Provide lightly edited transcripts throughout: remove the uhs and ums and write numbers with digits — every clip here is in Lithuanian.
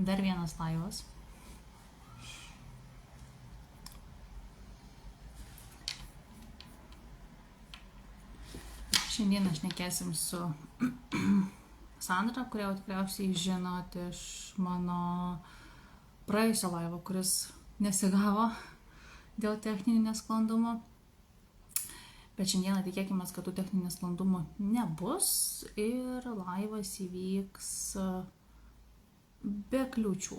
Dar vienas laivas. Šiandieną šnekėsim su Sandra, kurią tikriausiai žinot iš mano praėjusio laivo, kuris nesigavo dėl techninių nesklandumų. Bet šiandieną tikėkime, kad tų techninių nesklandumų nebus ir laivas įvyks be kliūčių.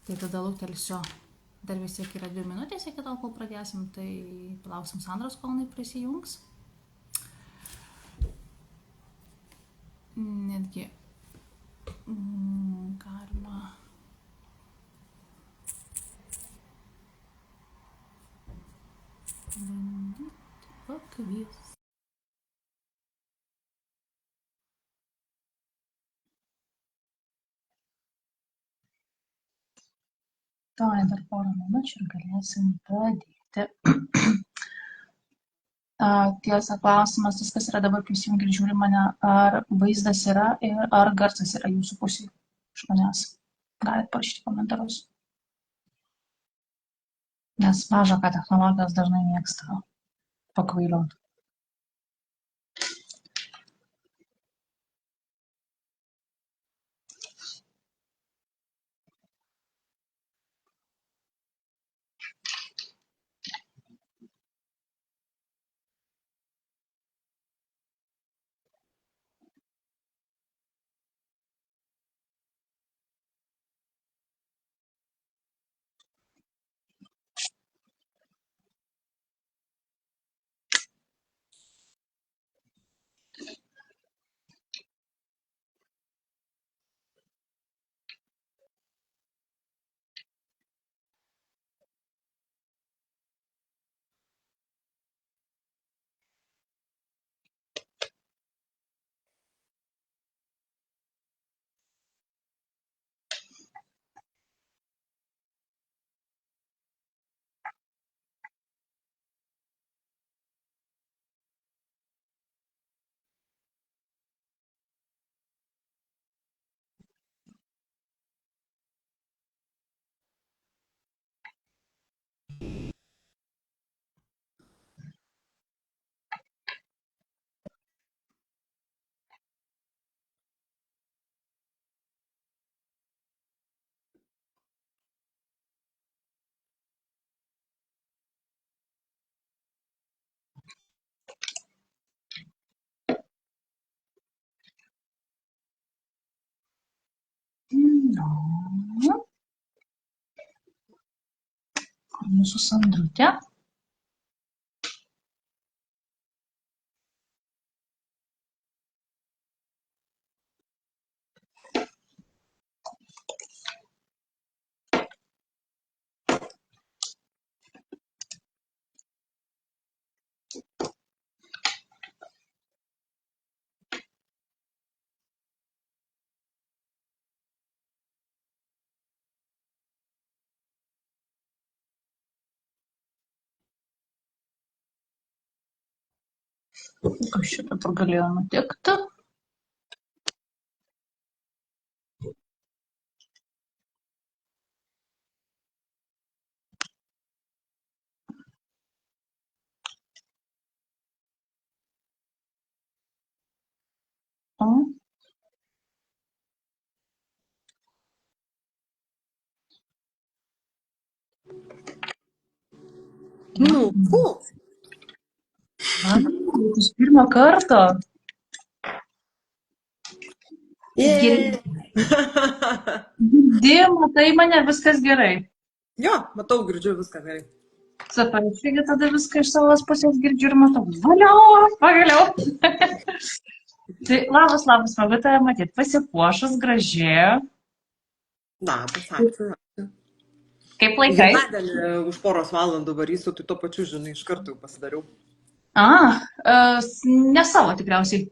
Tai tada luktelsiu, dar vis tiek yra 2 minutės iki tol, kol pradėsim, tai palauksim Sandros, kol jinai prisijungs. Netgi galima bandyti pakviesti. Tai dar porą minučių ir galėsim pradėti. Tiesa, klausimas, tas, kas yra dabar prisijungi ir žiūri mane, ar vaizdas yra ir ar garsas yra jūsų pusėje iš manęs. Galite parašyti komentarus. Nes maža, ką technologijos dažnai mėgsta pakvailioti. Kur mūsų Sandrutė? Kas čia dabar galėjo nutikti? O? Nu, ko? Iš pirmo karto. Girdėjimo, tai mane viskas gerai. Jo, matau, girdžiu viską gerai. Super, aš irgi tada viską iš savos pusės girdžiu ir matau. Valio, pagaliau. Tai labas, smagu tave matyti. Pasipuošus, graži. Labas, ačiū. Kaip laikai? Gimtadienį už poros valandų varysiu, tai tuo pačiu, žinai, iš karto jau pasidariau. Ne savo tikriausiai.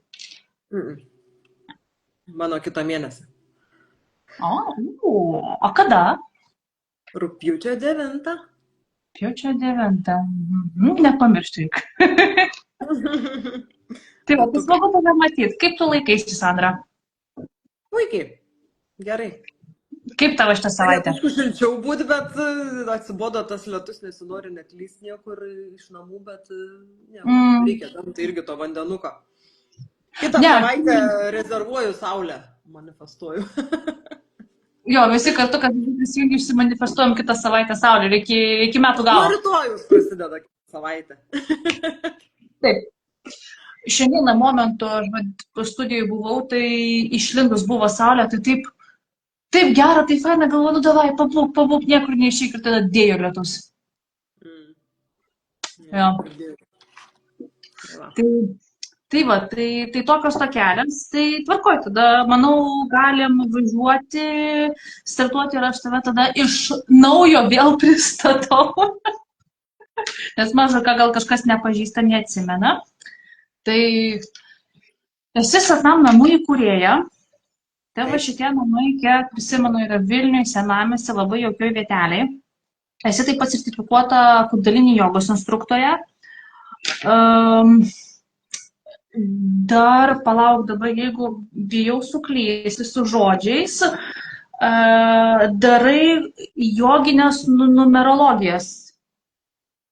Mano kitą mėnesį. O kada? Rugpjūčio 9. Rugpjūčio 9. Nepamiršti. Tai va, tai smagu tave matyti. Kaip tu laikaisi, Sandra? Puikiai. Gerai. Kaip tavo šitą savaitę? Galėtų šilčiau būti, bet atsibodo tas lietus, nesinori net lyst niekur iš namų, bet nieko, reikia, tai irgi to vandenuko. Kitą savaitę rezervuoju saulę, manifestuoju. Jo, visi kartu, kad prisijungi, išsimanifestuojam kitą savaitę saulę ir iki metų galo. Rytojus prasideda kitą savaitę. Taip. Šiandieną momentu, aš studijoje buvau, tai išlindus buvo saulė, tai taip gera, tai faina, galvoju, nu davai, pabūk, niekur neišeik ir tada dėjo lietus. Jo. Tai tokios tokelės, tai tvarkoj, tada, manau, galim važiuoti, startuoti ir aš tave tada iš naujo vėl pristatau. Nes maža, ką gal kažkas nepažįsta, neatsimena. Tai esi Satnam namų įkūrėja. Tavo šitie namai, kiek prisimenu, yra Vilniuje, Senamiesty, labai jaukioj vieteliai. Esi taip pat sertifikuota Kundalini jogos instruktorė. Dar palauk dabar, jeigu bijau suklysti su žodžiais, darai joginės numerologijas.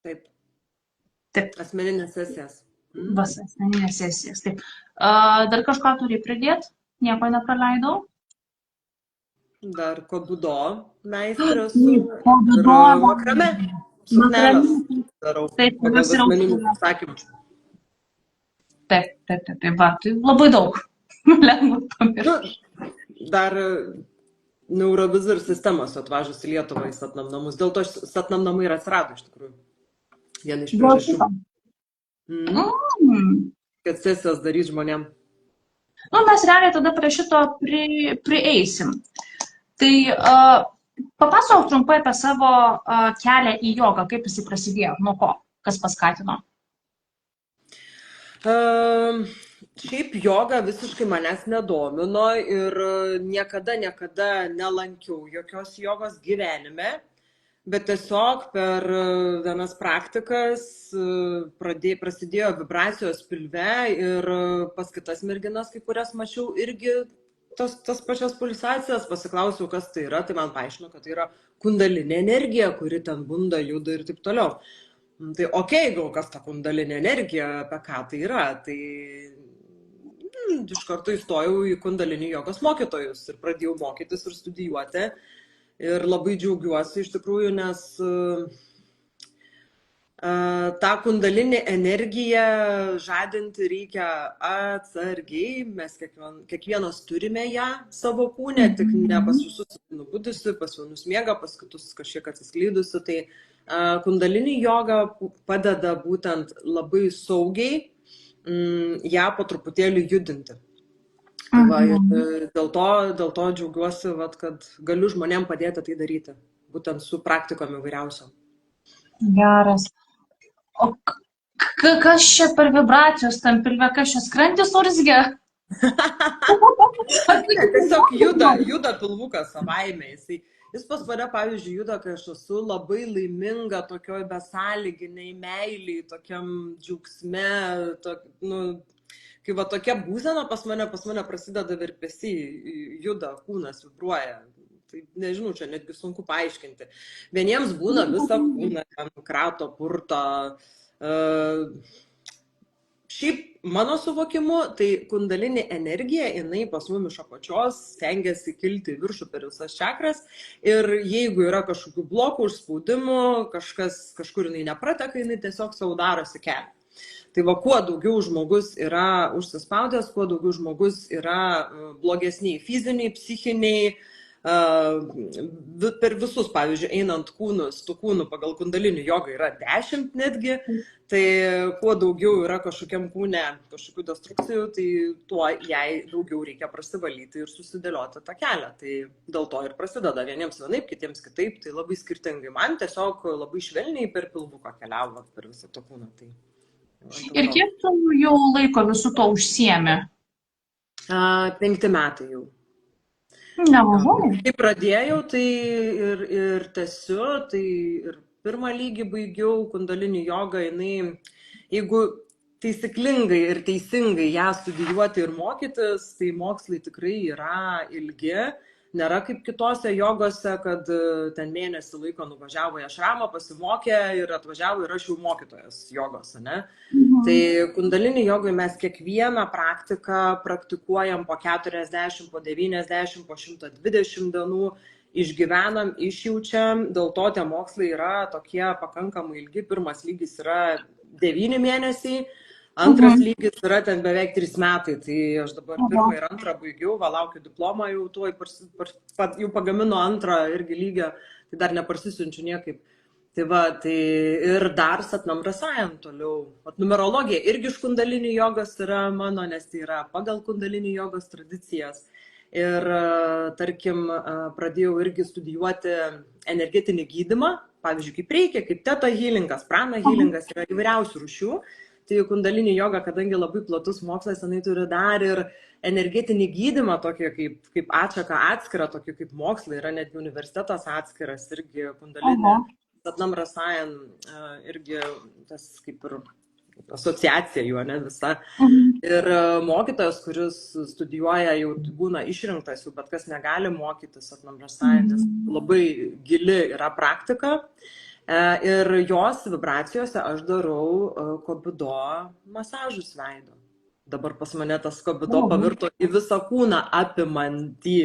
Taip. Asmeninės sesijas. Asmeninės sesijas, taip. Dar kažką turi pridėti? Nieko nepraleidau? Dar kobudo meistrius. Kobudo. Makrame. Suknelės darau. Taip, pagal asmeninius užsakymus. Taip, va, tai labai daug. Lengva pamiršti. Dar Neurovizor sistemos atvažius į Lietuvą į Satnam namus. Dėl to Satnam namai ir atsirado iš tikrųjų. Viena iš priežasčių. Kad sesijas darys žmonėm. Nu, mes realiai tada prie šito prieisim. Tai papasakok trumpai apie savo kelią į jogą, kaip jis prasidėjo, nuo ko, kas paskatino. Šiaip joga visiškai manęs nedomino ir niekada nelankiau jokios jogos gyvenime, bet tiesiog per vienas praktikas prasidėjo vibracijos pilve ir pas kitas merginas, kai kurias mačiau irgi tas pačias pulsacijas, pasiklausiau, kas tai yra, tai man paaiškino, kad tai yra kundalinė energija, kuri ten bunda, juda ir taip toliau. Tai gal kas ta kundalinė energija, apie ką tai yra, tai iš karto įstojau į kundalinį jogos mokytojus ir pradėjau mokytis ir studijuoti. Ir labai džiaugiuosi iš tikrųjų, nes tą kundalinį energiją žadinti reikia atsargiai, mes kiekvienas turime ją savo kūne, tik ne pas visus nubudusi, pas vienus miega, pas kitus kažkiek atsisklydusi. Tai kundalinį jogą padeda būtent labai saugiai ją po truputėlį judinti. Va, ir dėl to džiaugiuosi, kad galiu žmonėm padėti tai daryti, būtent su praktikom įvairiausiom. Geras. O kas čia per vibracijos tam pilve, kas čia skrandis urzgia? Tiesiog juda pilvukas savaime. Jis pas mane, pavyzdžiui, juda, kai aš esu labai laiminga, tokioj besąlyginiai meiliai, tokiam džiaugsme, kai va tokia būsena pas mane prasideda virpesiai, juda, kūnas vibruoja. Tai nežinau, čia netgi sunku paaiškinti. Vieniems būna visą kūną, krato, purto. Šiaip mano suvokimu, tai kundalinė energija, jinai pas mumis iš apačios stengiasi kilti viršų per visas čakras ir jeigu yra kažkokių blokų, užspaudimų, kažkur jinai neprateka, jinai tiesiog savo darosi kelią. Tai va, kuo daugiau žmogus yra užsispaudęs, kuo daugiau žmogus yra blogesniai fiziniai, psichiniai, per visus, pavyzdžiui, einant kūnus, tų kūnų pagal kundalinį jogą yra 10 netgi, tai kuo daugiau yra kažkokiam kūne kažkokių destrukcijų, tai tuo jai daugiau reikia prasivalyti ir susidėlioti tą kelią. Tai dėl to ir prasideda vieniems vienaip, kitiems kitaip, tai labai skirtingai. Man tiesiog labai švelniai per pilvuką keliavo per visą tą kūną. Tai ir kiek tu jau laiko visų to užsiemi? 5 metai jau. Nemažai. Kai pradėjau, tai ir tęsiu, tai ir pirmą lygį baigiau kundalinį jogą, jinai, jeigu taisyklingai ir teisingai ją studijuoti ir mokytis, tai mokslai tikrai yra ilgi, Nėra kaip kitose jogose, kad ten mėnesį laiko nuvažiavo į ašramą, pasimokė ir atvažiavo ir aš jau mokytojas jogos, ne? Tai kundalini jogui mes kiekvieną praktiką praktikuojam po 40, po 90, po 120 dienų, išgyvenam, išjaučiam, dėl to tie mokslai yra tokie pakankamai ilgi. Pirmas lygis yra 9 mėnesiai, antras lygis yra ten beveik 3 metai, tai aš dabar pirmą ir antrą baigiau, laukiu diplomą, jau tuoj jau pagamino antrą irgi lygio, tai dar neparsisiunčiu niekaip. Tai va, tai ir dar Satnam Rasayam toliau. Numerologija irgi iš kundalini jogos yra mano, nes tai yra pagal kundalini jogos tradicijas. Ir, tarkim, pradėjau irgi studijuoti energetinį gydymą, pavyzdžiui, kaip reikia, kaip teta healingas, prana healingas, yra įvairiausių rūšių. Tai kundalini joga, kadangi labai platus mokslas, jinai turi dar ir energetinį gydymą, tokį kaip atšaką atskirą, tokį kaip mokslą, yra netgi universitetas atskiras, irgi kundalini. Satnam Rasayam irgi tas kaip ir asociacija jų, ne visa. Ir mokytojas, kuris studijuoja, jau būna išrinktas, jau bet kas negali mokytis Satnam Rasayam, nes labai gili yra praktika. Ir jos vibracijose aš darau kobido masažus veido. Dabar pas mane tas kobido pavirto į visą kūną apimantį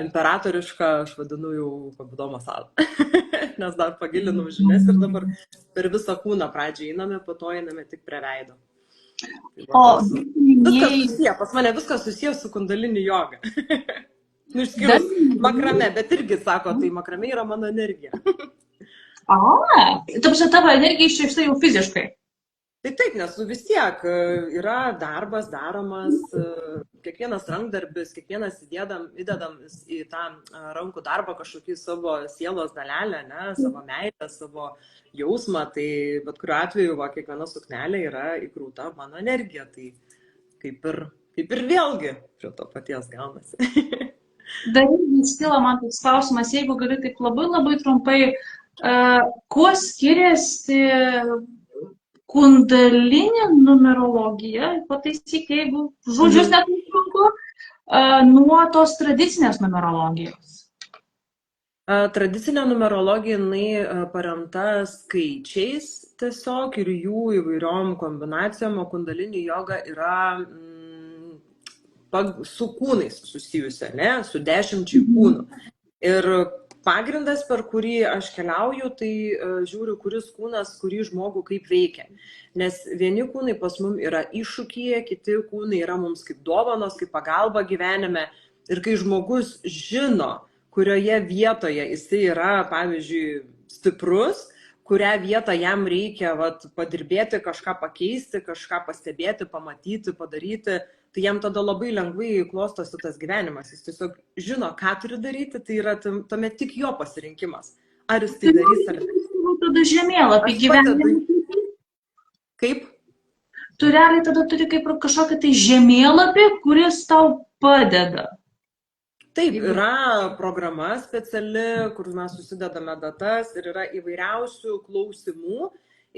imperatorišką, aš vadinu jau kobido masažą. Nes dar pagilinau žinias ir dabar per visą kūną pradžiai einame, po to einame tik prie veido. Viskas susiję, pas mane viskas susiję su kundalini joga. Išskyrus makrame, bet irgi sako, tai makrame yra mano energija. Tavo energija išreikšta jau fiziškai. Tai taip, nes vis tiek yra darbas daromas, kiekvienas rankdarbis, kiekvienas įdedam į tą rankų darbą kažkokį savo sielos dalelę, ne, savo meilę, savo jausmą, tai bet kuriuo atveju kiekviena suknelė yra įkrūta mano energija, tai kaip ir vėlgi prie to paties gaunasi. Dar skila man toks klausimas, jeigu gali taip labai trumpai, kuo skiriasi kundalinė numerologija, pataisyk, jeigu žodžius net sunku, nuo tos tradicinės numerologijos? Tradicinė numerologija, jinai paremta skaičiais tiesiog ir jų įvairiom kombinacijom, o kundalini joga yra su kūnais susijusi, ne, su 10 kūnų. Ir pagrindas, per kurį aš keliauju, tai žiūriu, kuris kūnas, kurį žmogų kaip veikia. Nes vieni kūnai pas mums yra iššūkyje, kiti kūnai yra mums kaip dovanos, kaip pagalba gyvenime. Ir kai žmogus žino, kurioje vietoje jisai yra, pavyzdžiui, stiprus, kurią vietą jam reikia padirbėti, kažką pakeisti, kažką pastebėti, pamatyti, padaryti, tai jam tada labai lengvai klostosi tas gyvenimas. Jis tiesiog žino, ką turi daryti, tai yra tuomet tik jo pasirinkimas. Ar jis tai darys ar ne. Tada žemėlapį gyvenimą. Kaip? Tu realiai tada turi kaip kažkokį tai žemėlapį, kuris tau padeda. Taip, yra programa speciali, kur mes susidedame datas ir yra įvairiausių klausimų,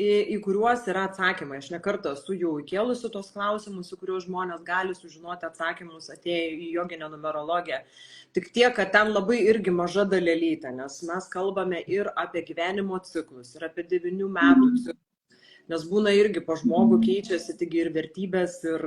į kuriuos yra atsakymai. Aš nekartą esu jau įkėlusi tos klausimus, į kuriuos žmonės gali sužinoti atsakymus atėję į joginę numerologiją. Tik tiek, kad ten labai irgi maža dalelytė, nes mes kalbame ir apie gyvenimo ciklus, ir apie 9 metų ciklus. Nes būna irgi po žmogų keičiasi tik ir vertybės, ir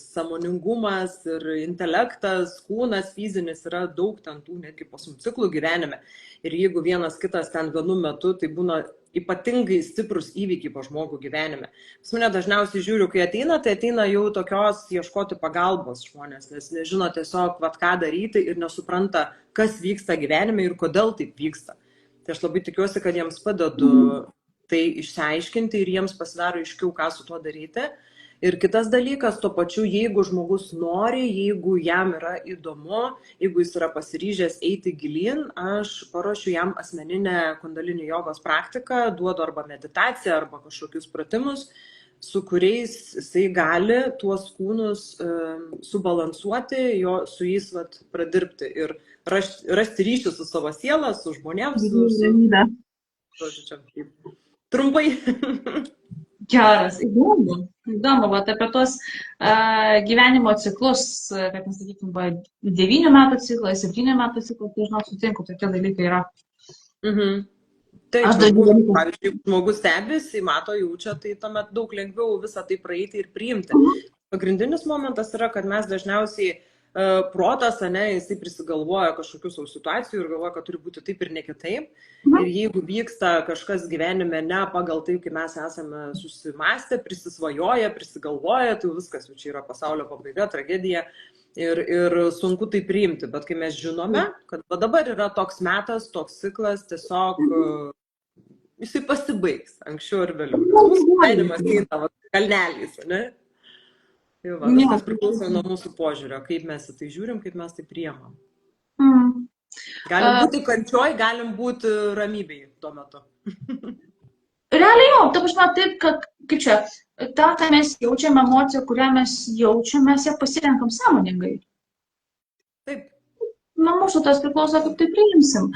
sąmoningumas, ir intelektas, kūnas, fizinis, yra daug ten tų netgi posmų ciklų gyvenime. Ir jeigu vienas kitas ten vienu metu, tai būna ypatingai stiprus įvykiai po žmogų gyvenime. Pas mane dažniausiai žiūriu, kai ateina, tai ateina jau tokios ieškoti pagalbos žmonės, nes nežino tiesiog, ką daryti ir nesupranta, kas vyksta gyvenime ir kodėl taip vyksta. Tai aš labai tikiuosi, kad jiems padedu tai išsiaiškinti ir jiems pasidaro aiškiau, ką su tuo daryti. Ir kitas dalykas, tuo pačiu, jeigu žmogus nori, jeigu jam yra įdomu, jeigu jis yra pasiryžęs eiti gilyn, aš paruošiu jam asmeninę kundalini jogos praktiką, duodu arba meditaciją, arba kažkokius pratimus, su kuriais jisai gali tuos kūnus subalansuoti, su jais pradirbti ir rasti ryšį su savo siela, su žmonėms. Žodžiu, čia kaip trumpai. Geras, įdomu. Įdomu, vat apie tuos gyvenimo ciklus, kad nesakykime, 9 metų ciklas, 7 metų ciklas, tai žinau, sutinku, tokie dalykai yra. Mhm. Taip, Aš ir dar būna, gyvenu. pavyzdžiui, jeigu žmogus stebisi, mato, jaučia, tai tuomet daug lengviau visą tai praeiti ir priimti. Pagrindinis momentas yra, kad mes dažniausiai protas, jisai prisigalvoja kažkokių savo situacijų ir galvoja, kad turi būti taip ir ne kitaip. Ir jeigu vyksta kažkas gyvenime ne pagal tai, kaip mes esame susimastę, prisisvajoja, prisigalvoja, tai viskas, jau čia yra pasaulio pabaiga, tragedija. Ir sunku tai priimti, bet kai mes žinome, kad dabar yra toks metas, toks ciklas, tiesiog jisai pasibaigs anksčiau ir vėliau. Mūsų gyvenimas eina kalneliais, ne? Tai va, viskas priklauso nuo mūsų požiūrio, kaip mes į tai žiūrim, kaip mes tai priemam. Galim būti kančioj, galim būti ramybėj tuo metu. Realiai jau, ta prasme, taip, kad, kaip čia, tą mes jaučiam emociją, kurią mes jaučiam, mes ją pasirenkam sąmoningai. Taip. Nuo mūsų tas priklauso, kaip tai priimsim.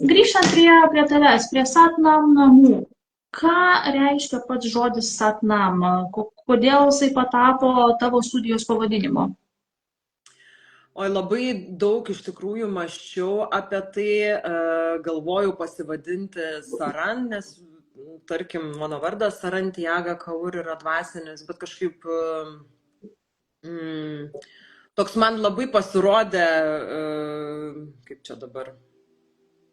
Grįžtant prie tavęs, prie Satnam namų. Ką reiškia pats žodis Satnam? Kodėl jisai patapo tavo studijos pavadinimu? Oi, labai daug iš tikrųjų mąsčiau apie tai, galvojau pasivadinti Saran, nes, tarkim, mano vardas Sarantiaga Kaur yra dvasinis, bet kažkaip toks man labai pasirodė, kaip čia dabar,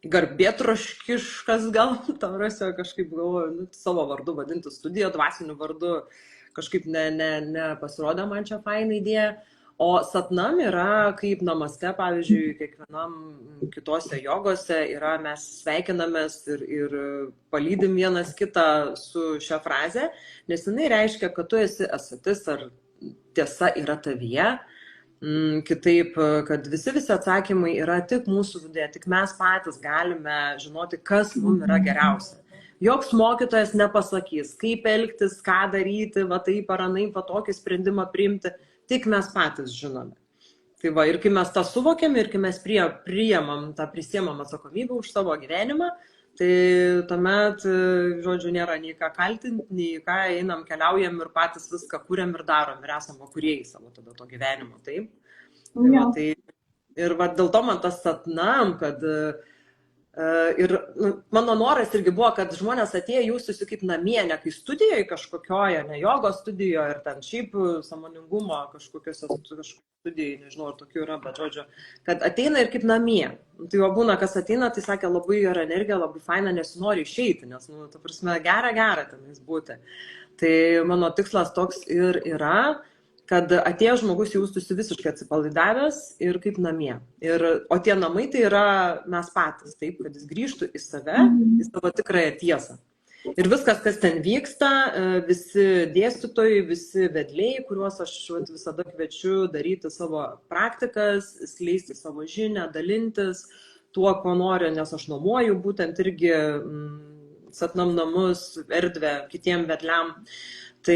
garbėtroškiškas gal, tavrasi, kažkaip galvoju, savo vardu vadinti studiją, dvasiniu vardu, kažkaip nepasirodė man čia faina idėja. O Satnam yra kaip namaste, pavyzdžiui, kiekvienam kitose jogose yra, mes sveikinamės ir palydim vienas kitą su šią frazę, nes jinai reiškia, kad tu esi esatis ar tiesa yra tavyje. Kitaip, kad visi atsakymai yra tik mūsų viduje, tik mes patys galime žinoti, kas mums yra geriausia. Joks mokytojas nepasakys, kaip elgtis, ką daryti, va taip ar anaip, va tokį sprendimą priimti, tik mes patys žinome. Tai va, ir kai mes tą suvokiam ir kai mes priimam tą prisiemam atsakomybę už savo gyvenimą, tai tuomet, žodžiu, nėra nei ką kaltinti, nei ką einam, keliaujam ir patys viską kūrėm ir darom ir esam kūrėjai savo tada to gyvenimo, taip? Tai va, tai, ir va, dėl to man tas Satnam, kad ir mano noras irgi buvo, kad žmonės atėję jaustųsi kaip namie, ne kai studijoje kažkokioje, ne jogos studijoje ir ten šiaip sąmoningumo kažkokiose studijai, nežinau, ar tokių yra, bet žodžiu, kad ateina ir kaip namie. Tai jau būna, kas ateina, tai sakė, labai gera energija, labai faina, nesinori išeiti, nes, ta prasme, gera tenais būti. Tai mano tikslas toks ir yra, kad atėjęs žmogus jaustųsi visiškai atsipalaidavęs ir kaip namie. O tie namai tai yra mes patys, taip, kad jis grįžtų į save, į savo tikrąją tiesą. Ir viskas, kas ten vyksta, visi dėstytojai, visi vedliai, kuriuos aš visada kviečiu daryti savo praktikas, skleisti savo žinią, dalintis tuo, ko nori, nes aš nuomoju būtent irgi Satnam namus, erdvę kitiem vedliam. Tai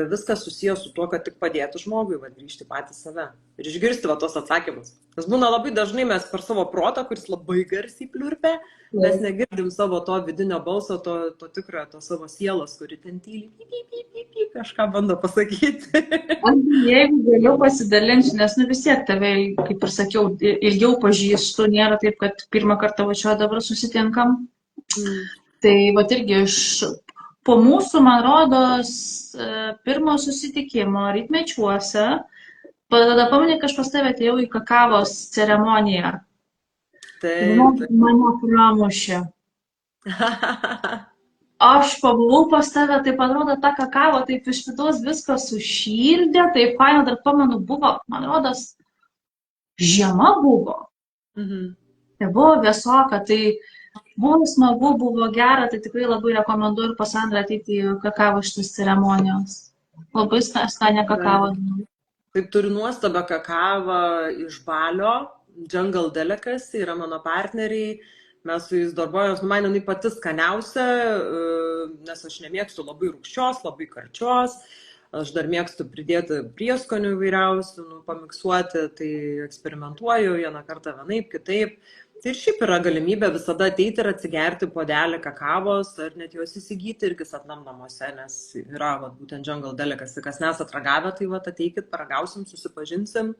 viskas susijęs su tuo, kad tik padėtų žmogui grįžti patį save ir išgirsti tos atsakymus. Nes būna labai dažnai mes per savo protą, kuris labai garsiai pliurpia, mes negirdim savo to vidinio balso, to tikrojo, to savo sielos, kuri ten tyliai kažką bando pasakyti. Jeigu galiu pasidalinti, nes vis tiek tave, kaip ir sakiau, ilgiau pažįstu, nėra taip, kad pirmą kartą va čia dabar susitinkam. Tai va irgi po mūsų, man rodos, pirmo susitikimo rytmečiuose, tada pamanė, kad aš pas tave atėjau į kakavos ceremoniją. Mane pramušė. Aš pabuvau pas tave, taip atrodo, ta kakava, taip iš vidaus viskas sušildė, taip faina, dar pamenu, buvo, man rodos, žiema buvo. Tai buvo vėsoka, tai buvo smagu, buvo gera, tai tikrai labai rekomenduoju ir pas Sandrą ateiti į kakavą šitas ceremonijos. Labai skanę kakavą. Taip, turiu nuostabą kakavą iš Balio, Jungle Delicacy, yra mano partneriai, mes su jais darbuojamės, man jinai pati skaniausia, nes aš nemėgstu labai rūgščios, labai karčios, aš dar mėgstu pridėti prieskonių įvairiausių, pamiksuoti, tai eksperimentuoju vieną kartą vienaip, kitaip. Tai ir šiaip yra galimybė visada ateiti ir atsigerti puodelį kakavos, ar net juos įsigyti irgi sapnam namuose, nes yra būtent Jungle Delicacy. Kas nesat ragavę, tai ateikit, paragausim, susipažinsim,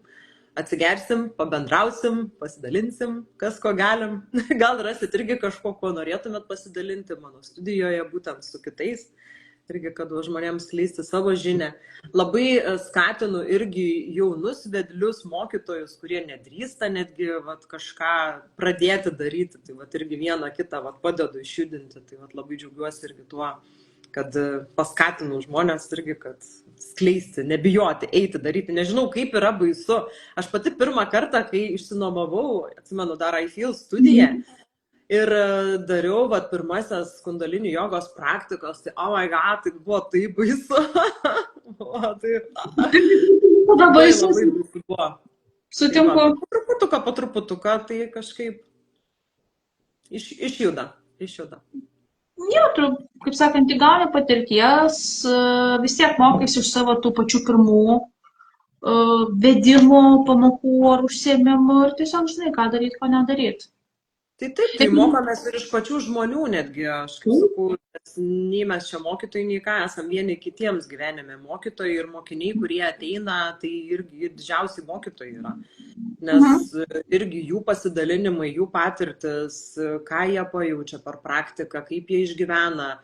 atsigersim, pabendrausim, pasidalinsim, kas ko galim. Gal rasit irgi kažko, ko norėtumėt pasidalinti mano studijoje, būtent su kitais. Irgi, kad žmonėms skleisti savo žinią. Labai skatinu irgi jaunus vedlius mokytojus, kurie nedrįsta netgi kažką pradėti daryti. Tai irgi vieną kitą padedu išjudinti. Tai labai džiaugiuosi irgi tuo, kad paskatinu žmonės irgi, kad skleisti, nebijoti, eiti, daryti. Nežinau, kaip yra baisu. Aš pati pirmą kartą, kai išsinuomavau, atsimenu, dar iFeel studiją, ir dariau pirmasias kundalinių jogos praktikos, tai oh my god, tai buvo taip baisu. Tada baisu. Sutinku. Po truputuką, tai kažkaip išjuda. Jo, tu, kaip sakant, įgauni patirties, vis tiek mokais iš savo tų pačių pirmų vedimų, pamokų ar užsiėmimų ir tiesiog žinai, ką daryti, ko nedaryti. Tai taip, tai mokomės ir iš pačių žmonių netgi, aš kaip sakau, nei mes čia mokytojai, nei ką, esam vieni kitiems gyvenime mokytojai ir mokiniai, kurie ateina, tai irgi didžiausiai mokytojai yra. Nes irgi jų pasidalinimai, jų patirtis, ką jie pajaučia per praktiką, kaip jie išgyvena,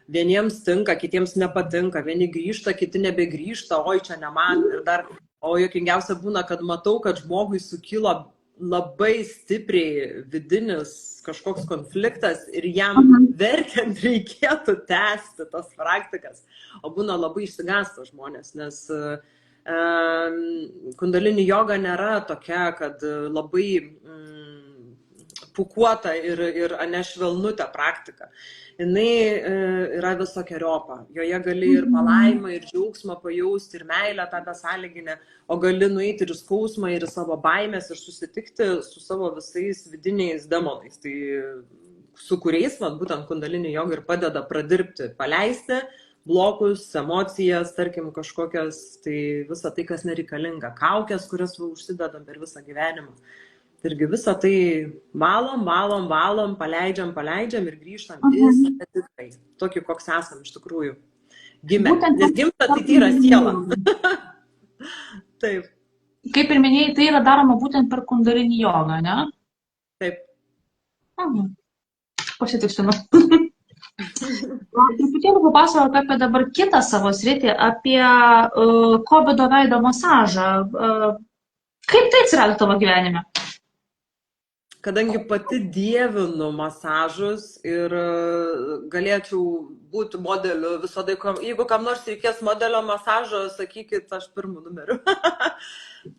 vieniems tinka, kitiems nepatinka, vieni grįžta, kiti nebegrįžta, oi čia ne man. Ir dar, o juokingiausia būna, kad matau, kad žmogui sukilo labai stipriai vidinis kažkoks konfliktas ir jam verkiant reikėtų tęsti tas praktikas. O būna labai išsigąsta žmonės, nes kundalini joga nėra tokia, kad labai pukuota ir nešvelnutė praktika. Jinai yra visokeriopą. Joje gali ir palaimą, ir džiaugsmą pajausti, ir meilę tą besąlyginę, o gali nueiti ir skausmą, ir savo baimės, ir susitikti su savo visais vidiniais demonais. Tai su kuriais, būtent kundalini joga ir padeda pradirbti, paleisti blokus, emocijas, tarkim, kažkokias, tai visą tai, kas nereikalinga, kaukės, kurias užsidedam per visą gyvenimą. Irgi visą tai valom, paleidžiam ir grįžtam visą tikrai. Tokį, koks esam iš tikrųjų gimę. Nes gimta tai yra siela. Taip. Kaip ir minėjai, tai yra daroma būtent per kundalinį jogą, ne? Taip. Pasitikslinu. Truputėlį papasakok apie dabar kitą savo sritį, apie kovido veido masažą. Kaip tai atsirado tavo gyvenime? Kadangi pati dievinu masažus ir galėčiau būti modeliu visada, jeigu kam nors reikės modelio masažo, sakykit, aš pirmu numeriu.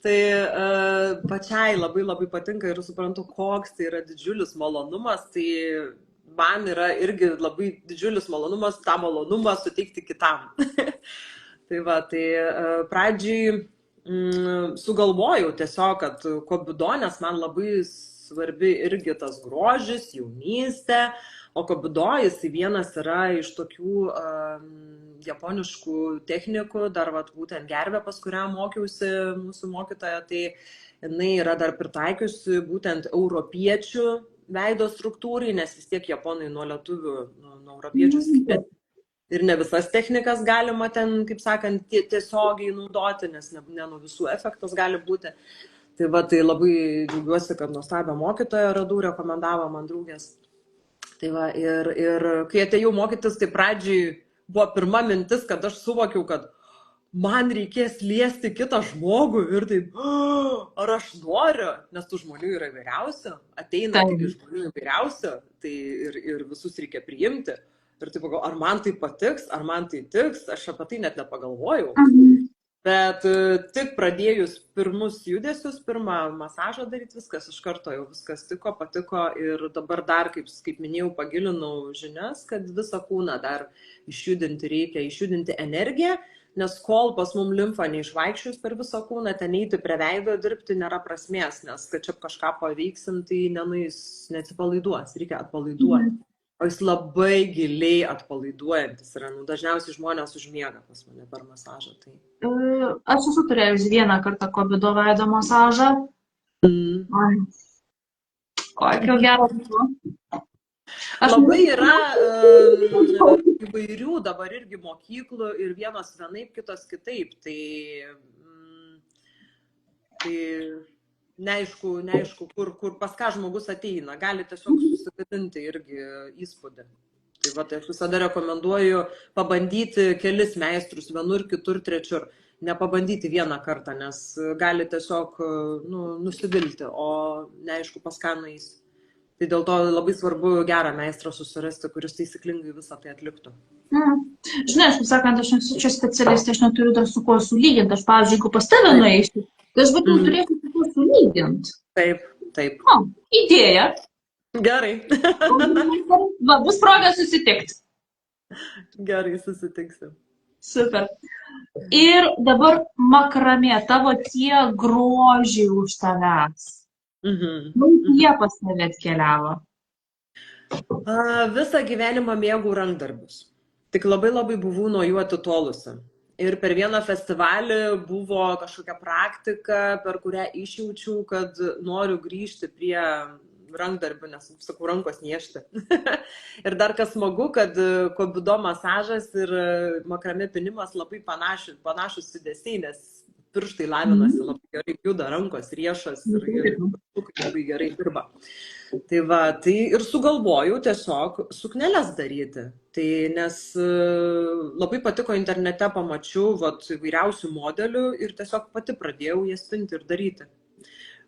Tai pačiai labai patinka ir suprantu, koks tai yra didžiulis malonumas, tai man yra irgi labai didžiulis malonumas tą malonumą suteikti kitam. Tai pradžiai sugalvojau tiesiog, kad kobido, nes man labai svarbi irgi tas grožis, jaunystė, o kobido jis vienas yra iš tokių japoniškų technikų, dar būtent gervė, pas kurią mokiausi mūsų mokytoja, tai jinai yra dar pritaikiusi būtent europiečių veido struktūrai, nes vis tiek japonai nuo lietuvių, nuo europiečių skiria. Ir ne visas technikas galima ten, kaip sakant, tiesiogiai naudoti, nes ne nuo visų efektas gali būti. Tai labai džiaugiuosi, kad nuostabią mokytoją radau, rekomendavo man draugės. Ir kai atėjau mokytis, tai pradžiai buvo pirma mintis, kad aš suvokiau, kad man reikės liesti kitą žmogų ir taip, ar aš noriu, nes tų žmonių yra įvairiausių, ateina tik žmonių įvairiausių, tai ir visus reikia priimti. Ir taip pagalvojau, ar man tai patiks, ar man tai tiks, aš apie tai net nepagalvojau. Bet tik pradėjus pirmus judesius, pirmą masažą daryti, viskas iš karto jau viskas tiko, patiko ir dabar dar, kaip minėjau, pagilinau žinias, kad visą kūną dar išjudinti reikia, išjudinti energiją, nes kol pas mum limfa neišvaikščius per visą kūną, ten eiti prie veido dirbti nėra prasmės, nes kad čia kažką paveiksim, tai neatsipalaiduos, reikia atpalaiduoti. O jis labai giliai atpalaiduojantis yra. Dažniausiai žmonės užmiega pas mane per masažą. Tai. Aš esu turėjus vieną kartą kobido veido masažą. Kokio gero buvo. Labai yra įvairių dabar irgi mokyklų ir vienos vienaip, kitos kitaip. Tai neaišku kur pas ką žmogus ateina. Gali tiesiog susigadinti irgi įspūdį. Tai va, tai aš visada rekomenduoju pabandyti kelis meistrus, vienur, kitur, trečiur. Nepabandyti vieną kartą, nes gali tiesiog nusivilti, o neaišku pas ką nueis. Tai dėl to labai svarbu gerą meistrą susirasti, kuris taisyklingai visą tai atliktų. Žinai, aš pasakant, aš nesu čia specialistė, aš neturiu dar su kuo sulyginti. Aš, pavyzdžiui, jeigu pas tave nueisiu, tai aš būtų turėsiu su kuo sulyginti. Taip. Idėja. Gerai. Va, bus proga susitikti. Gerai, susitiksim. Super. Ir dabar makramė, tavo tie grožiai už tavęs. Jie pas tave atkeliavo. Visą gyvenimą mėgau rankdarbius. Tik labai buvau nuo jų atitolusi. Ir per vieną festivalį buvo kažkokia praktika, per kurią išjaučiau, kad noriu grįžti prie rankdarbių, nes, sakau, rankos niežti. Ir dar kas smagu, kad kobido masažas ir makramė pinimas labai panašus judesiai, nes pirštai lavinasi labai gerai, juda rankos, riešas ir labai gerai dirba. Tai va, tai ir sugalvojau tiesiog sukneles daryti. Tai nes labai patiko internete, pamačiau įvairiausių modelių ir tiesiog pati pradėjau jas pinti ir daryti.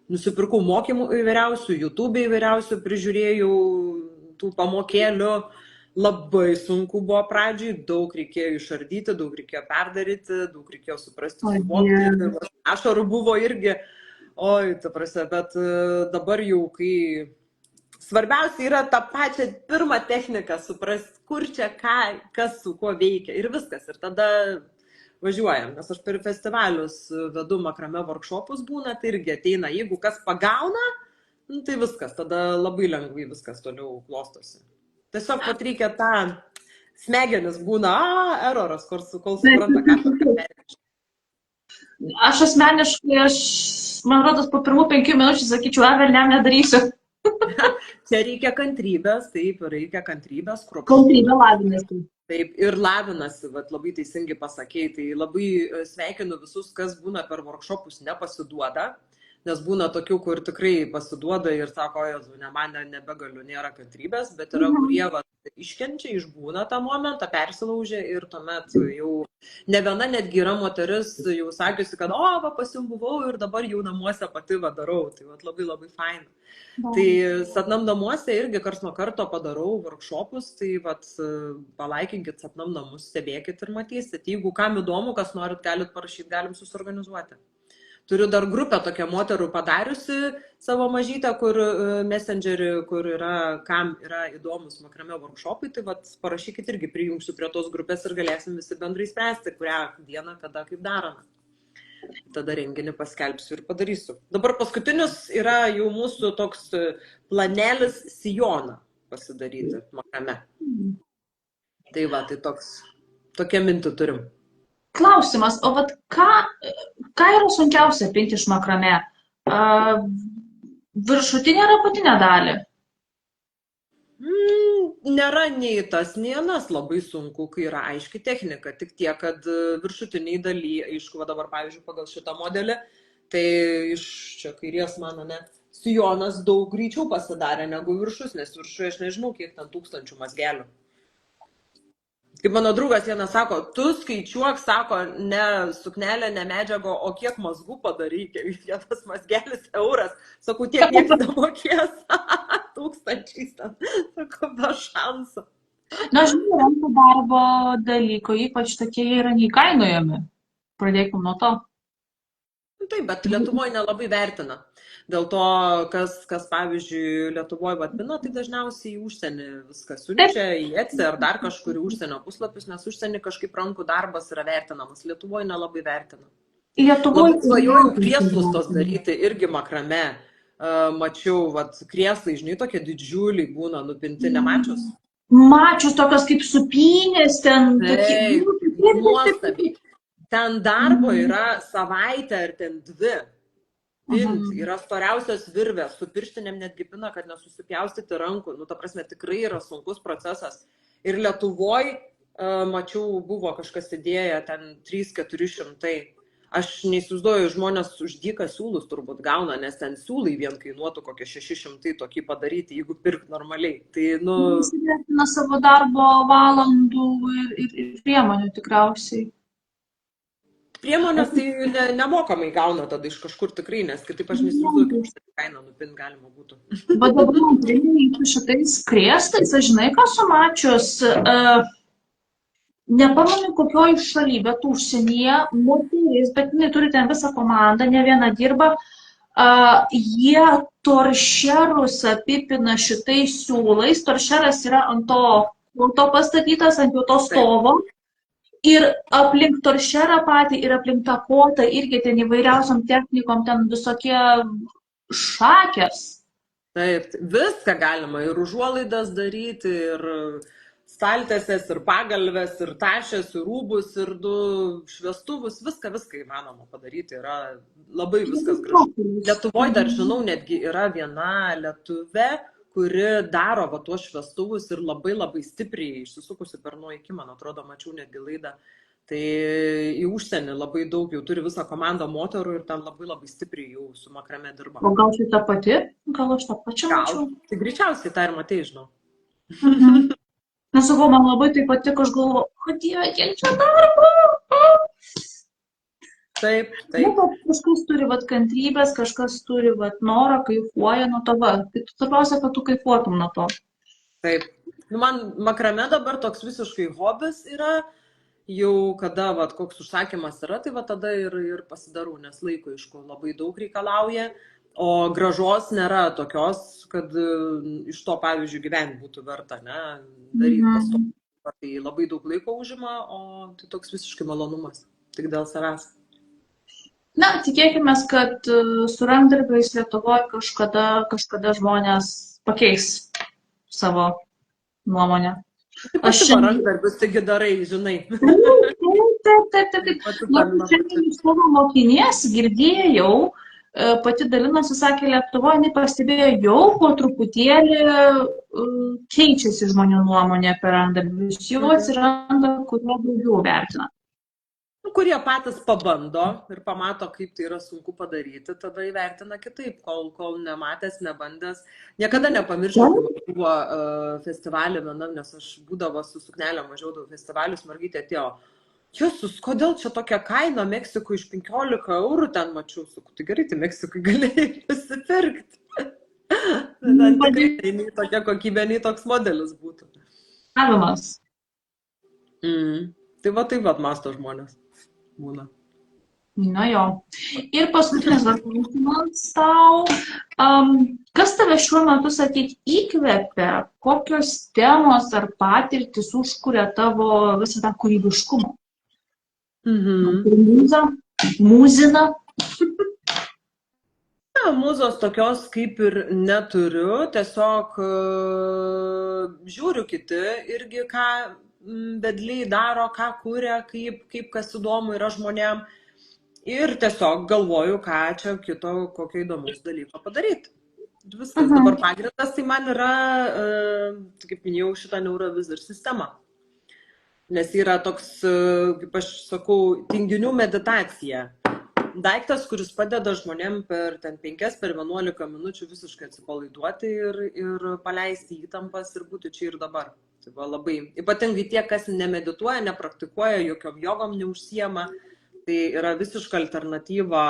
Nusipirkau mokymų įvairiausių, YouTube įvairiausių, prižiūrėjau tų pamokėlių. Labai sunku buvo pradžiai, daug reikėjo išardyti, daug reikėjo perdaryti, daug reikėjo suprasti, suvokti. Ašarų buvo irgi, ta prasme, bet dabar jau, kai svarbiausia yra tą pačią pirmą techniką suprasti, kur čia ką, kas su kuo veikia ir viskas. Ir tada važiuojam, nes aš per festivalius vedu makrame workshopus būna, tai irgi ateina, jeigu kas pagauna, tai viskas, tada labai lengvai viskas toliau klostosi. Tiesiog pat reikia tą smegenis būna, eroras, kol supranta, ką perėti. Aš asmeniškai, man rodos, po pirmų 5 minučių sakyčiau, nedarysiu. Čia reikia kantrybės, taip, reikia kantrybės, Kantrybė lavinasi. Taip, ir lavinasi, labai teisingai pasakei, tai labai sveikinu visus, kas būna per workshopus nepasiduoda. Nes būna tokių, kur tikrai pasiduoda ir sako, man nebegaliu, nėra kantrybės, bet yra, kurie iškenčia, išbūna tą momentą, persilaužia ir tuomet jau ne viena netgi yra moteris jau sakiusi, kad pas jum buvau ir dabar jau namuose pati darau. Tai labai faina. Tai Sapnam namuose irgi karts nuo karto padarau workshopus, tai palaikinkit Sapnam namus, stebėkit ir matysit. Jeigu kam įdomu, kas norit, galit parašyti, galim susiorganizuoti. Turiu dar grupę tokią moterų padariusi savo mažytę, kur messengerį, kur yra, kam yra įdomus makrame workshopai, tai parašykit irgi, prijungsiu prie tos grupės ir galėsim visi bendrai spręsti, kurią dieną, kada, kaip darome. Tada renginį paskelbsiu ir padarysiu. Dabar paskutinis yra jau mūsų toks planelis sijoną pasidaryti makrame. Tai tai tokia mintį turim. Klausimas, o ką yra sunkiausia pinti iš makrame? Viršutinę ar apatinę dalį? Nėra nei tas, nei anas labai sunku, kai yra aiški technika. Tik tiek, kad viršutiniai daly, aišku, dabar, pavyzdžiui, pagal šitą modelį, tai iš čia kairės mano sijonas daug greičiau pasidarė negu viršus, nes viršuje aš nežinau, kiek ten 1000 mazgelių. Kaip mano draugas vienas sako, tu skaičiuok, sako, ne suknelė, ne medžiago, o kiek mazgų padarai, vienas mazgelis euras. Sakau, tiek niekas nemokės, 1000 ten, sakau, be šansų. Na, žinau, rankų darbo dalyko, ypač tokie yra neįkainojami. Pradėkime nuo to. Taip, bet Lietuvoje nelabai vertina. Dėl to, kas pavyzdžiui, Lietuvoje vadina, tai dažniausiai į užsienį viskas siunčia, į Etsy ar dar kažkur į užsienio puslapius, nes užsienį kažkaip rankų darbas yra vertinamas. Lietuvoje nelabai vertina. Lietuvoje svajojau krėslus tos daryti, irgi makrame. Mačiau, krėslai, žinai, tokie didžiuliai būna nupinti, nemačius? Mačius tokios kaip supynės ten. Taip, nuostabiai. Ten darbo yra savaitę ar ten 2. pint, yra storiausios virvės, su pirštinėm netgi pina, kad nesusipjaustyti rankų, nu, ta prasme, tikrai yra sunkus procesas. Ir Lietuvoj, mačiau, buvo kažkas idėja, ten 300–400. Aš neįsivaizduoju, žmonės už dyką siūlus turbūt gauna, nes ten siūlai vien kainuotų kokie 600 tokį padaryti, jeigu pirkt normaliai. Tai, nu... Įsivertina savo darbo valandų ir priemonių tikriausiai. Priemonės tai nemokamai gauna tada iš kažkur tikrai, nes kitaip aš neįsivaizduoju, kaip šitą kainą nupint galima būtų. Bet dabar man priminti šitais krėstais, aš žinai, ką sumačius, nepamenu kokioj šaly, bet užsienyje moteris, bet jinai turi ten visą komandą, ne viena dirba, jie toršerus apipina šitais siūlais, toršeras yra ant to pastatytas, ant jo to stovo. Ir aplink toršerą patį, ir aplink tą kotą, irgi ten įvairiausiam technikom, ten visokie šakės. Taip, viską galima, ir užuolaidas daryti, ir staltiesės, ir pagalvės, ir tašės, ir rūbus, ir šviestuvus, viską įmanoma padaryti, yra labai viskas gražu. Lietuvoje dar žinau, netgi yra viena lietuvė, kuri daro va tuos šviestuvus ir labai stipriai išsisukusi per nuoiki, man atrodo, mačiau netgi laidą. Tai į užsienį labai daug jau turi visą komandą moterų ir ten labai stipriai jau su makrame dirba. O gal šitą pati? Gal aš tą pačią mačiau? Tai greičiausiai tą ir matai, žinau. Nesakau, man labai tai patiko, aš galvoju, o Dieve, kiek čia darbo? Taip. Kažkas turi kantrybės, kažkas turi norą, kaifuoja nuo to. Tai svarbiausia, kad tu kaifuotum nuo to. Taip. Man makrame dabar toks visiškai hobis yra, jau kada koks užsakymas yra, tai tada ir pasidarau, nes laiko aišku labai daug reikalauja, o gražos nėra tokios, kad iš to, pavyzdžiui, gyventi būtų verta, ne, daryti pastoviai. Tai labai daug laiko užima, o tai toks visiškai malonumas, tik dėl savęs. Na, tikėkime, kad su rankdarbiais Lietuvoje kažkada žmonės pakeis savo nuomonę. Aš rankdarbius taigi darai, žinai. Taip. Šiandien iš savo mokinės girdėjau, pati dalinosi, sakė, Lietuvoje, jinai pastebėjo jau po truputėlį keičiasi žmonių nuomonė apie rankdarbius. Jau atsiranda, kurie daugiau vertina. Kurie patys pabando ir pamato, kaip tai yra sunku padaryti, tada įvertina kitaip, kol nematęs, nebandęs. Niekada nepamiršau, kai buvo festivalį vienam, nes aš būdavo su suknelė mažiaudavau festivalius, mergaitė atėjo. Jezus, kodėl čia tokia kaina Meksikui iš 15 eurų ten mačiau, sakau, tai gerai, tai Meksikui galėjai nusipirkti. Tikrai nei tokia kokybė, nei toks modelis būtų. Avimas. Tai va, masto žmonės. Būna. Na jo. Ir paskutinis klausimas tau. Kas tave šiuo metu, sakyk, įkvepia? Kokios temos ar patirtis užkuria tavo visą tą kūrybiškumą? Mūzina? Mūzos tokios kaip ir neturiu, tiesiog žiūriu kiti irgi, ką vedliai daro, ką kuria, kaip kas įdomu yra žmonėm. Ir tiesiog galvoju, ką čia kito kokio įdomus dalyko padaryti. Viskas dabar pagrindas, tai man yra, kaip minėjau, šitą neurovizor sistema. Nes yra toks, kaip aš sakau, tinginių meditacija. Daiktas, kuris padeda žmonėm per 5–11 minučių visiškai atsipalaiduoti ir paleisti įtampas ir būti čia ir dabar. Tai buvo labai, ypatingai tie, kas nemedituoja, nepraktikuoja, jokiom jogom neužsiema, tai yra visiška alternatyva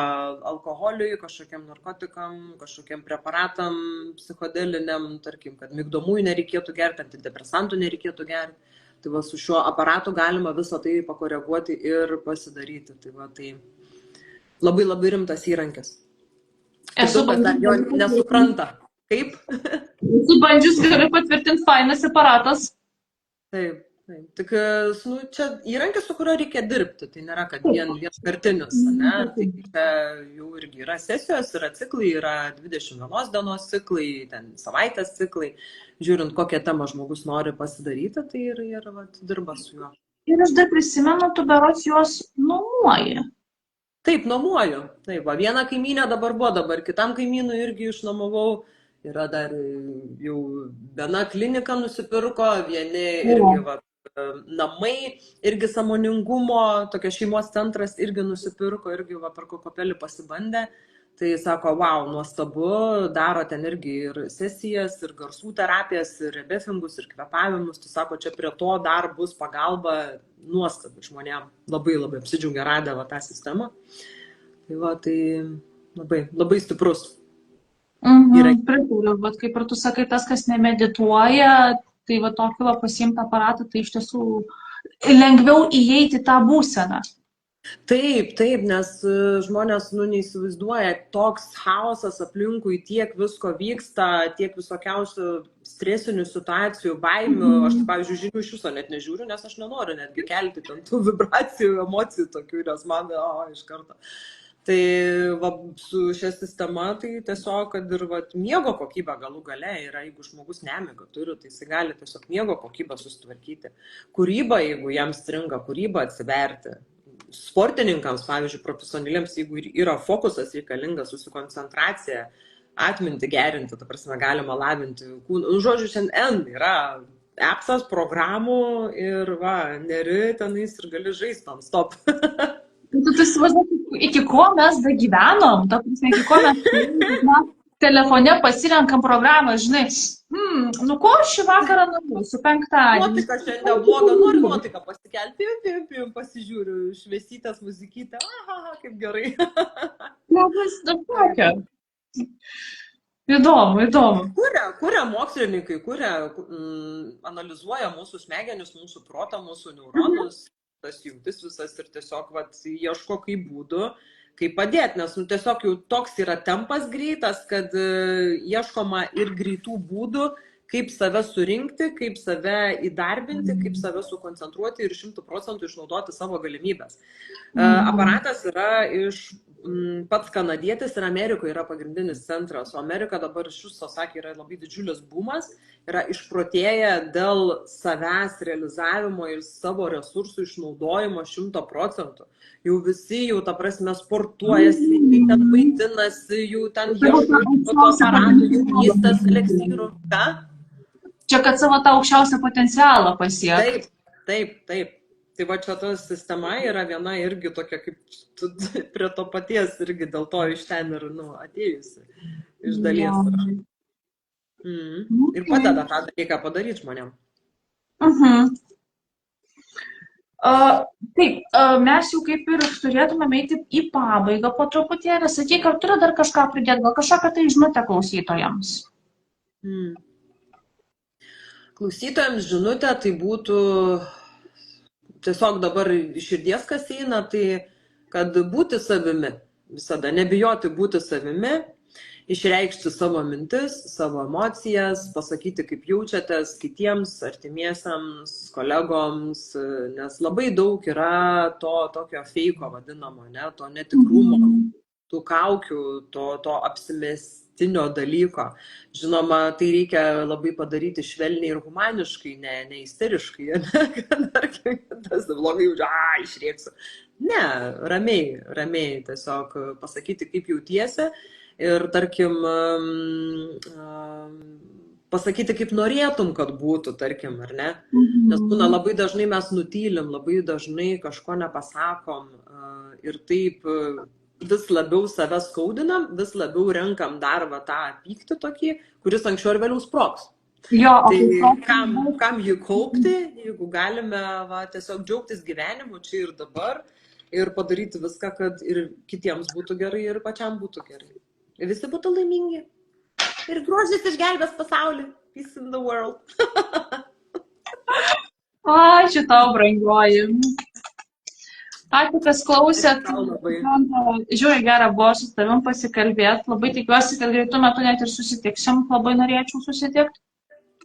alkoholiui, kažkokiam narkotikam, kažkokiam preparatam, psichodeliniam, tarkim, kad migdomųjų nereikėtų gerti, antidepresantų nereikėtų gerti. Tai va, su šiuo aparatu galima visą tai pakoreguoti ir pasidaryti. Tai va, tai labai rimtas įrankis. Esu dar jo nesupranta. Kaip? Esu bandžius, galiu patvirtinti, fainas aparatas. Taip. Tik čia įrankis, su kuriuo reikia dirbti, tai nėra, kad vienkartinis, ne? Tai čia jau irgi yra sesijos, yra ciklai, yra 21 dienos ciklai, ten savaitės ciklai, žiūrint, kokią temą žmogus nori pasidaryti, tai ir dirba su juo. Ir aš dar prisimenu, tu berods juos nuomuoji. Taip, nuomoju. Taip, va, vieną kaimynę dabar buvo, dabar kitam kaimynui irgi išnuomavau. Yra dar jau viena klinika nusipirko, vieni irgi va, namai, irgi sąmoningumo, tokia šeimos centras irgi nusipirko, irgi va, per Kokopelį pasibandė. Tai sako, wow, nuostabu, daro ten irgi ir sesijas, ir garsų terapijas, ir rebefingus, ir kvepavimus. Tai sako, čia prie to dar bus pagalba nuostabi žmonėm. Labai labai apsidžiaugia radę va, tą sistemą. Tai va, tai labai, labai stiprus. Pritariu, bet kaip ir tu sakai, tas, kas nemedituoja, tai va tokį va pasiimtą aparatą, tai iš tiesų lengviau įeiti tą būseną. Taip, taip, nes žmonės, neįsivaizduoja, toks chaosas aplinkui, tiek visko vyksta, tiek visokiausių stresinių situacijų, baimių. Aš, tai, pavyzdžiui, žinių iš viso net nežiūriu, nes aš nenoriu netgi kelti ten tų vibracijų, emocijų tokių, nes man, iš karto. Tai va, su šia sistema, tai tiesiog, kad ir va, miego kokybė galų gale yra, jeigu žmogus nemiega turi, tai jis gali tiesiog miego kokybę susitvarkyti. Kūryba, jeigu jam stringa kūryba, atsiverti. Sportininkams, pavyzdžiui, profesionaliems, jeigu yra fokusas reikalingas, susikoncentracija, atminti gerinti, ta prasme, galima lavinti. Žodžiu, šiandien yra appsas, programų ir va, neri tenais ir gali žaisti non-stop. Tu įsivaizduoji, iki ko mes dagyvenom, ta prasme, iki ko mes telefone pasirenkam programą, žinai, ko šį vakarą nuėsiu, penktadienį. Nuotaika šiandien bloga, noriu nuotaiką pasikelti, pasižiūriu, šviesytės, muzikytę, kaip gerai. Įdomu, įdomu. Kuria mokslininkai, analizuoja mūsų smegenis, mūsų protą, mūsų neuronus, tas jungtis visas ir tiesiog ieško kaip būdų, kaip padėti, nes tiesiog jau toks yra tempas greitas, kad ieškoma ir greitų būdų, kaip save surinkti, kaip save įdarbinti, kaip save sukoncentruoti ir 100% išnaudoti savo galimybės. Aparatas yra pats kanadietis ir Amerikoje yra pagrindinis centras, o Amerika dabar iš viso, sakė, yra labai didžiulis bumas, yra išprotėję dėl savęs realizavimo ir savo resursų išnaudojimo 100%. Jau visi, ta prasme, sportuoja, sveikai ten maitinasi, jau ten ieško aparatų, jaunystės, eliksyrų. Čia, kad savo tą aukščiausią potencialą pasiekti. Taip. Tai va čia ta sistema yra viena irgi tokia, kaip prie to paties irgi dėl to iš ten ir atėjusi iš dalies. Ir padeda tą dalyką padaryti žmonėm. Taip, mes jau kaip ir turėtume eiti į pabaigą po truputėlį. Sakyk, ar turi dar kažką pridėti, gal kažkokią tai žinutę klausytojams? Klausytojams žinutė tai būtų tiesiog dabar iš širdies kas eina, tai kad būti savimi, visada nebijoti būti savimi, išreikšti savo mintis, savo emocijas, pasakyti, kaip jaučiatės kitiems, artimiesiams, kolegoms, nes labai daug yra to tokio feiko vadinamo, to netikrumo, tų kaukių, to apsimestinio dalyko. Žinoma, tai reikia labai padaryti švelniai ir humaniškai, ne isteriškai, kad tas blogai išrėksiu. Ne, ramiai, tiesiog pasakyti, kaip jautiesi. Ir, tarkim, pasakyti, kaip norėtum, kad būtų, tarkim, ar ne? Nes būna labai dažnai mes nutylim, labai dažnai kažko nepasakom ir taip vis labiau save skaudinam, vis labiau renkam dar tą pyktį tokį, kuris anksčiau ir vėliau sprogs. Tai kam jį kaupti, jeigu galime tiesiog džiaugtis gyvenimu čia ir dabar ir padaryti viską, kad ir kitiems būtų gerai ir pačiam būtų gerai. Ir visi būtų laimingi. Ir grožis išgelbės pasaulį. Peace in the world. Ačiū tau, brangioji. Ačiū, kas klausėt. Žiūrėjau, gera buvo su tavim pasikalbėti. Labai tikiuosi, kad greitų metų net ir susitiksim. Labai norėčiau susitikti.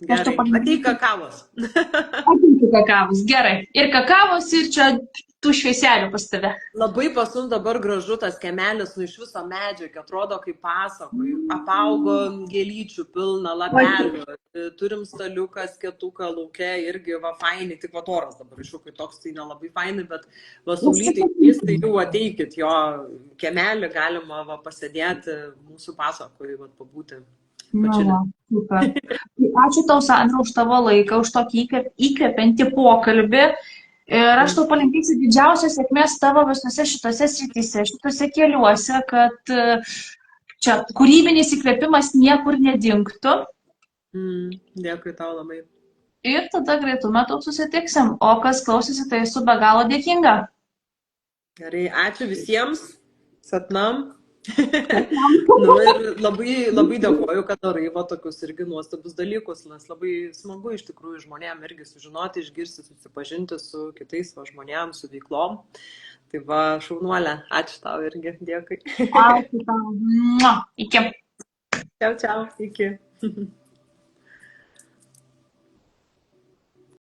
Gerai, ateik kakavos. Ateik kakavos, gerai. Ir kakavos, ir čia tų švieselių pas tave. Labai pas mus dabar gražu tas kiemelis, nu iš viso medžio, atrodo kaip pasakoj, apaugo gėlyčių pilna, lapelių, turim staliuką, skėtuką lauke, irgi va fainai, tik va oras dabar iššūkai toks, tai nelabai fainai, bet va saulytai, tai jau ateikit, jo kiemelį galima va pasėdėti mūsų pasakoj, va pabūti. Na, super. Ačiū tau, Sandra, už tavo laiką, už tokį įkvepiantį pokalbį. Ir aš tau palinkėsiu didžiausios sėkmės tavo visose šitose srityse, šitose keliuose, kad čia kūrybinis įkvėpimas niekur nedingtų. Dėkui tau labai. Ir tada greitų metų susitiksim. O kas klausysi, tai esu be galo dėkinga. Gerai, ačiū visiems. Satnam. Nu, ir labai dėkoju, kad darai va tokius irgi nuostabius dalykus, nes labai smagu iš tikrųjų žmonėm irgi sužinoti, išgirsti, susipažinti su kitais va žmonėm, su veiklom. Tai va, šaunuolė, ačiū tau irgi, dėkui. Ačiū tau. Iki. Čiau, iki.